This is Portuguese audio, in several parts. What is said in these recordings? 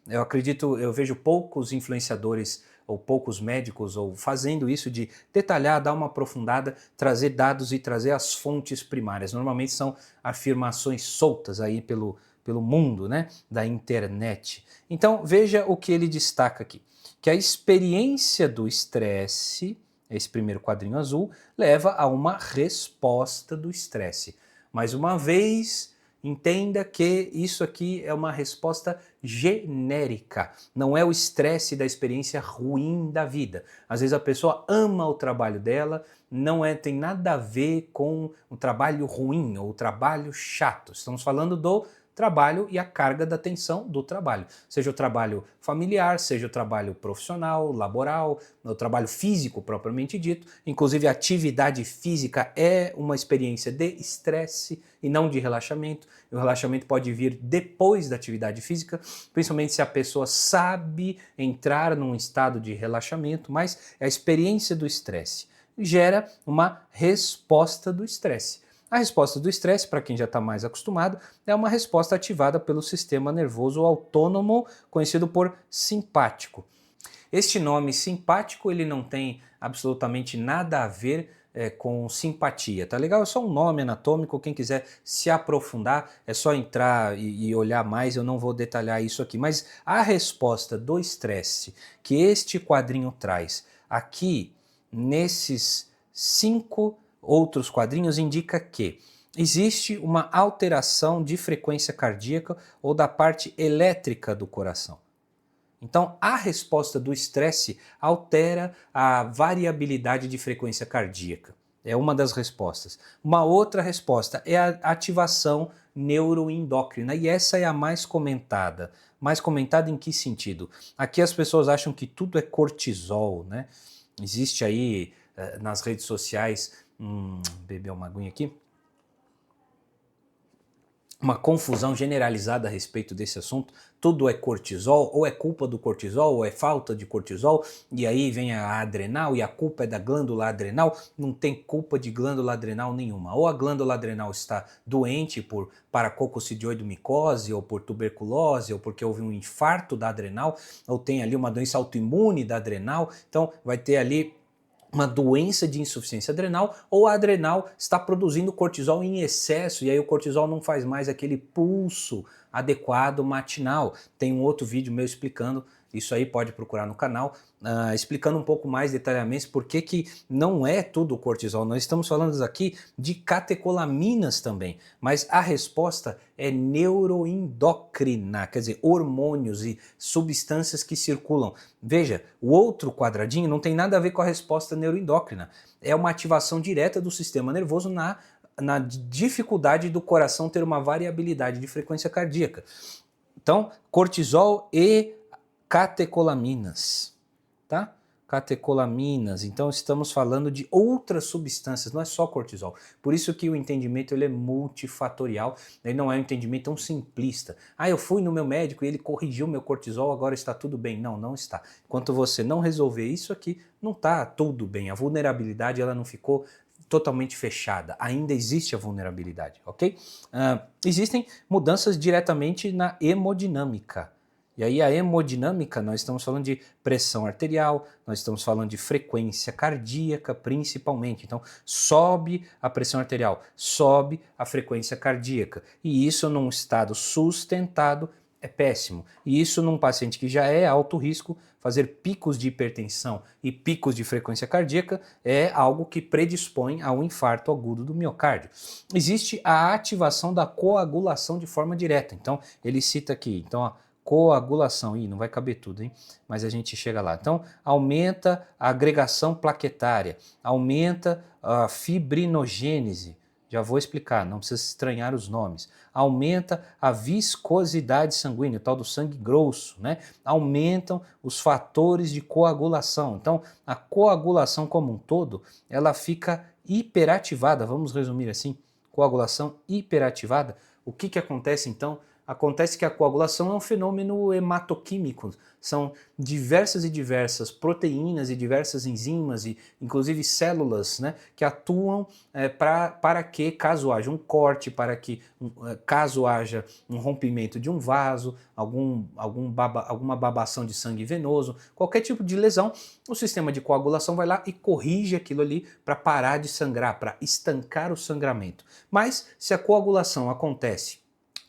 Eu acredito, eu vejo poucos influenciadores ou poucos médicos ou fazendo isso de detalhar, dar uma aprofundada, trazer dados e trazer as fontes primárias. Normalmente são afirmações soltas aí pelo mundo, né, da internet. Então veja o que ele destaca aqui, que a experiência do estresse, esse primeiro quadrinho azul, leva a uma resposta do estresse. Mais uma vez, entenda que isso aqui é uma resposta genérica, não é o estresse da experiência ruim da vida. Às vezes a pessoa ama o trabalho dela, não tem nada a ver com o trabalho ruim ou o trabalho chato. Estamos falando do trabalho e a carga da tensão do trabalho. Seja o trabalho familiar, seja o trabalho profissional, laboral, o trabalho físico propriamente dito. Inclusive a atividade física é uma experiência de estresse e não de relaxamento. O relaxamento pode vir depois da atividade física, principalmente se a pessoa sabe entrar num estado de relaxamento, mas a experiência do estresse gera uma resposta do estresse. A resposta do estresse, para quem já está mais acostumado, é uma resposta ativada pelo sistema nervoso autônomo, conhecido por simpático. Este nome simpático ele não tem absolutamente nada a ver com simpatia, tá legal? É só um nome anatômico, quem quiser se aprofundar é só entrar e olhar mais, eu não vou detalhar isso aqui. Mas a resposta do estresse que este quadrinho traz aqui, nesses 5 outros quadrinhos, indica que existe uma alteração de frequência cardíaca ou da parte elétrica do coração. Então, a resposta do estresse altera a variabilidade de frequência cardíaca. É uma das respostas. Uma outra resposta é a ativação neuroendócrina, e essa é a mais comentada. Mais comentada em que sentido? Aqui as pessoas acham que tudo é cortisol, né? Existe aí nas redes sociais, beber uma aguinha aqui, uma confusão generalizada a respeito desse assunto. Tudo é cortisol, ou é culpa do cortisol, ou é falta de cortisol, e aí vem a adrenal, e a culpa é da glândula adrenal. Não tem culpa de glândula adrenal nenhuma. Ou a glândula adrenal está doente por paracoccidioidomicose, ou por tuberculose, ou porque houve um infarto da adrenal, ou tem ali uma doença autoimune da adrenal, então vai ter ali uma doença de insuficiência adrenal, ou a adrenal está produzindo cortisol em excesso e aí o cortisol não faz mais aquele pulso adequado matinal. Tem um outro vídeo meu explicando isso aí, pode procurar no canal, explicando um pouco mais detalhadamente por que não é tudo cortisol. Nós estamos falando aqui de catecolaminas também, mas a resposta é neuroendócrina, quer dizer, hormônios e substâncias que circulam. Veja, o outro quadradinho não tem nada a ver com a resposta neuroendócrina, é uma ativação direta do sistema nervoso na dificuldade do coração ter uma variabilidade de frequência cardíaca. Então, cortisol e catecolaminas, tá? Catecolaminas, então estamos falando de outras substâncias, não é só cortisol. Por isso que o entendimento ele é multifatorial, ele não é um entendimento tão simplista. Ah, eu fui no meu médico e ele corrigiu meu cortisol, agora está tudo bem. Não, não está. Enquanto você não resolver isso aqui, não está tudo bem. A vulnerabilidade ela não ficou totalmente fechada, ainda existe a vulnerabilidade, ok? Existem mudanças diretamente na hemodinâmica. E aí a hemodinâmica, nós estamos falando de pressão arterial, nós estamos falando de frequência cardíaca principalmente. Então sobe a pressão arterial, sobe a frequência cardíaca. E isso num estado sustentado é péssimo. E isso num paciente que já é alto risco, fazer picos de hipertensão e picos de frequência cardíaca é algo que predispõe a um infarto agudo do miocárdio. Existe a ativação da coagulação de forma direta. Então ele cita aqui, então ó, coagulação, não vai caber tudo, hein? Mas a gente chega lá. Então, aumenta a agregação plaquetária, aumenta a fibrinogênese, já vou explicar, não precisa estranhar os nomes. Aumenta a viscosidade sanguínea, o tal do sangue grosso, né? Aumentam os fatores de coagulação. Então, a coagulação como um todo, ela fica hiperativada, vamos resumir assim, coagulação hiperativada. O que acontece então? Acontece que a coagulação é um fenômeno hematoquímico, são diversas e diversas proteínas e diversas enzimas e inclusive células, né, que atuam para que, caso haja um corte, para que, caso haja um rompimento de um vaso, alguma babação de sangue venoso, qualquer tipo de lesão, o sistema de coagulação vai lá e corrige aquilo ali para parar de sangrar, para estancar o sangramento. Mas se a coagulação acontece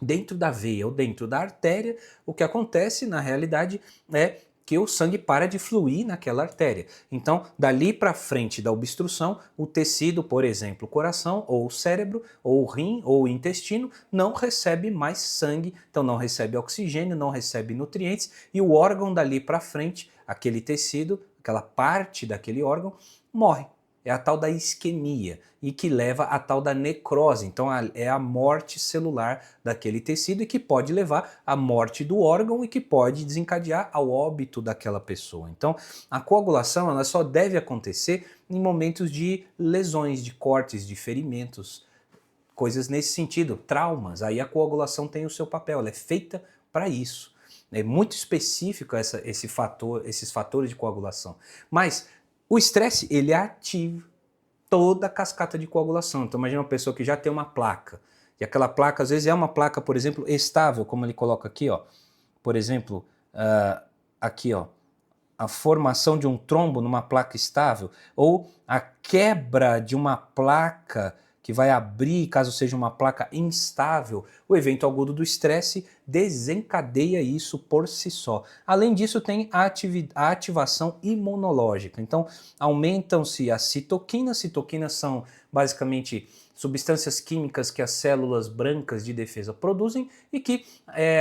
dentro da veia ou dentro da artéria, o que acontece na realidade é que o sangue para de fluir naquela artéria. Então, dali para frente da obstrução, o tecido, por exemplo, o coração, ou o cérebro, ou o rim, ou o intestino, não recebe mais sangue, então não recebe oxigênio, não recebe nutrientes, e o órgão dali para frente, aquele tecido, aquela parte daquele órgão, morre. É a tal da isquemia e que leva à tal da necrose. Então é a morte celular daquele tecido e que pode levar à morte do órgão e que pode desencadear ao óbito daquela pessoa. Então a coagulação ela só deve acontecer em momentos de lesões, de cortes, de ferimentos, coisas nesse sentido, traumas. Aí a coagulação tem o seu papel, ela é feita para isso. É muito específico esses fatores de coagulação. Mas o estresse, ele ativa toda a cascata de coagulação. Então imagina uma pessoa que já tem uma placa, e aquela placa às vezes é uma placa, por exemplo, estável, como ele coloca aqui, ó. Por exemplo, aqui, ó, a formação de um trombo numa placa estável, ou a quebra de uma placa que vai abrir caso seja uma placa instável, o evento agudo do estresse desencadeia isso por si só. Além disso, tem a ativação imunológica. Então, aumentam-se as citoquinas. Citoquinas são basicamente substâncias químicas que as células brancas de defesa produzem e que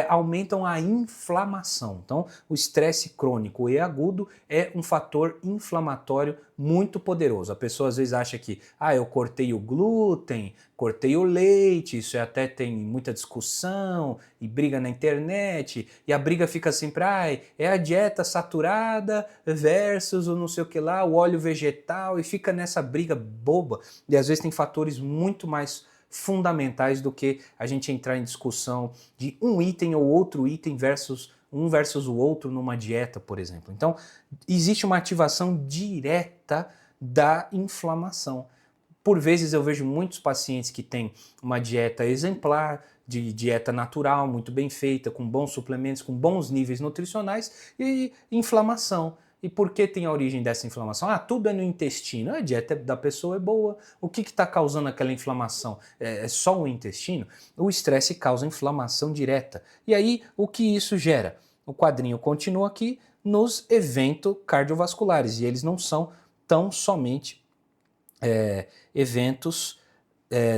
aumentam a inflamação. Então, o estresse crônico e agudo é um fator inflamatório muito poderoso. A pessoa às vezes acha que, eu cortei o glúten, cortei o leite, isso até tem muita discussão e briga na internet, e a briga fica sempre, é a dieta saturada versus o não sei o que lá, o óleo vegetal, e fica nessa briga boba, e às vezes tem fatores muito mais fundamentais do que a gente entrar em discussão de um item ou outro item versus o outro numa dieta, por exemplo. Então, existe uma ativação direta da inflamação. Por vezes eu vejo muitos pacientes que têm uma dieta exemplar, de dieta natural, muito bem feita, com bons suplementos, com bons níveis nutricionais e inflamação. E por que tem a origem dessa inflamação? Tudo é no intestino. A dieta da pessoa é boa. O que está causando aquela inflamação? É só o intestino? O estresse causa inflamação direta. E aí, o que isso gera? O quadrinho continua aqui nos eventos cardiovasculares. E eles não são tão somente eventos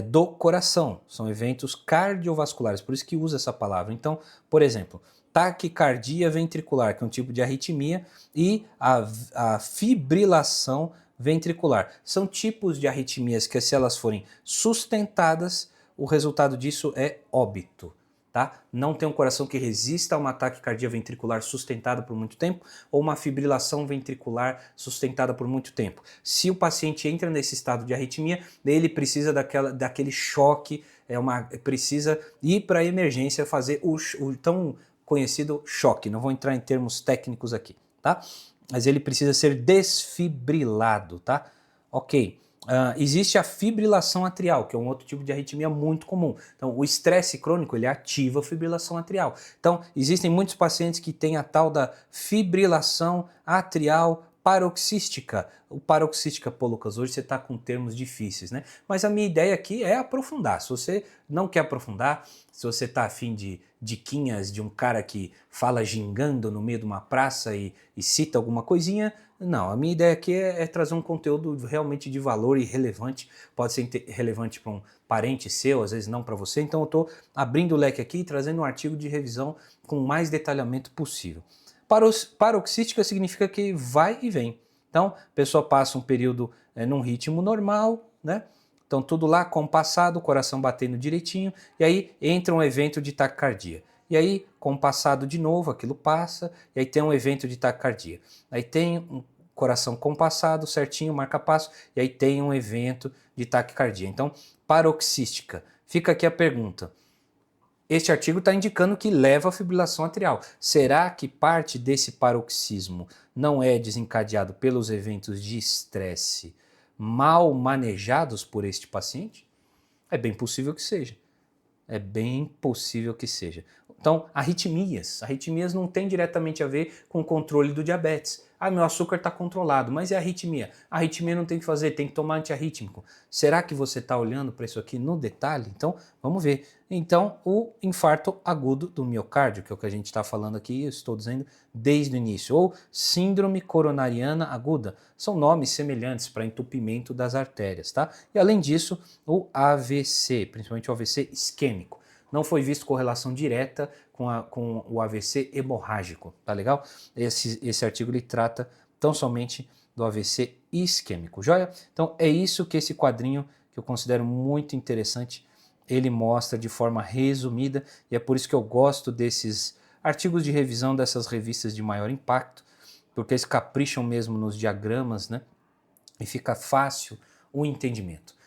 do coração, são eventos cardiovasculares, por isso que usa essa palavra. Então, por exemplo, taquicardia ventricular, que é um tipo de arritmia, e a fibrilação ventricular. São tipos de arritmias que, se elas forem sustentadas, o resultado disso é óbito. Tá? Não tem um coração que resista a uma taquicardia ventricular sustentada por muito tempo ou uma fibrilação ventricular sustentada por muito tempo. Se o paciente entra nesse estado de arritmia, ele precisa daquele choque, precisa ir para a emergência fazer o tão conhecido choque. Não vou entrar em termos técnicos aqui, tá? Mas ele precisa ser desfibrilado, tá? Ok. Existe a fibrilação atrial, que é um outro tipo de arritmia muito comum. Então, o estresse crônico, ele ativa a fibrilação atrial. Então, existem muitos pacientes que têm a tal da fibrilação atrial paroxística. O paroxística, pô, Lucas, hoje você está com termos difíceis, né? Mas a minha ideia aqui é aprofundar. Se você não quer aprofundar, se você está afim de diquinhas de um cara que fala gingando no meio de uma praça e cita alguma coisinha, não, a minha ideia aqui é trazer um conteúdo realmente de valor e relevante. Pode ser relevante para um parente seu, às vezes não para você. Então eu estou abrindo o leque aqui e trazendo um artigo de revisão com o mais detalhamento possível. Paroxística significa que vai e vem. Então a pessoa passa um período num ritmo normal, né? Então tudo lá compassado, o coração batendo direitinho, e aí entra um evento de taquicardia. E aí, compassado de novo, aquilo passa, e aí tem um evento de taquicardia. Aí tem um coração compassado, certinho, marca-passo, e aí tem um evento de taquicardia. Então, paroxística. Fica aqui a pergunta. Este artigo está indicando que leva à fibrilação atrial. Será que parte desse paroxismo não é desencadeado pelos eventos de estresse mal manejados por este paciente? É bem possível que seja. É bem possível que seja. Então, arritmias. Arritmias não tem diretamente a ver com o controle do diabetes. Ah, meu açúcar está controlado, mas e a arritmia? A arritmia não tem que fazer, tem que tomar antiarrítmico. Será que você está olhando para isso aqui no detalhe? Então, vamos ver. Então, o infarto agudo do miocárdio, que é o que a gente está falando aqui, eu estou dizendo desde o início, ou síndrome coronariana aguda, são nomes semelhantes para entupimento das artérias, tá? E além disso, o AVC, principalmente o AVC isquêmico. Não foi visto correlação direta com o AVC hemorrágico, tá legal? Esse artigo ele trata tão somente do AVC isquêmico, joia? Então é isso que esse quadrinho, que eu considero muito interessante, ele mostra de forma resumida, e é por isso que eu gosto desses artigos de revisão dessas revistas de maior impacto, porque eles capricham mesmo nos diagramas, né? E fica fácil o entendimento.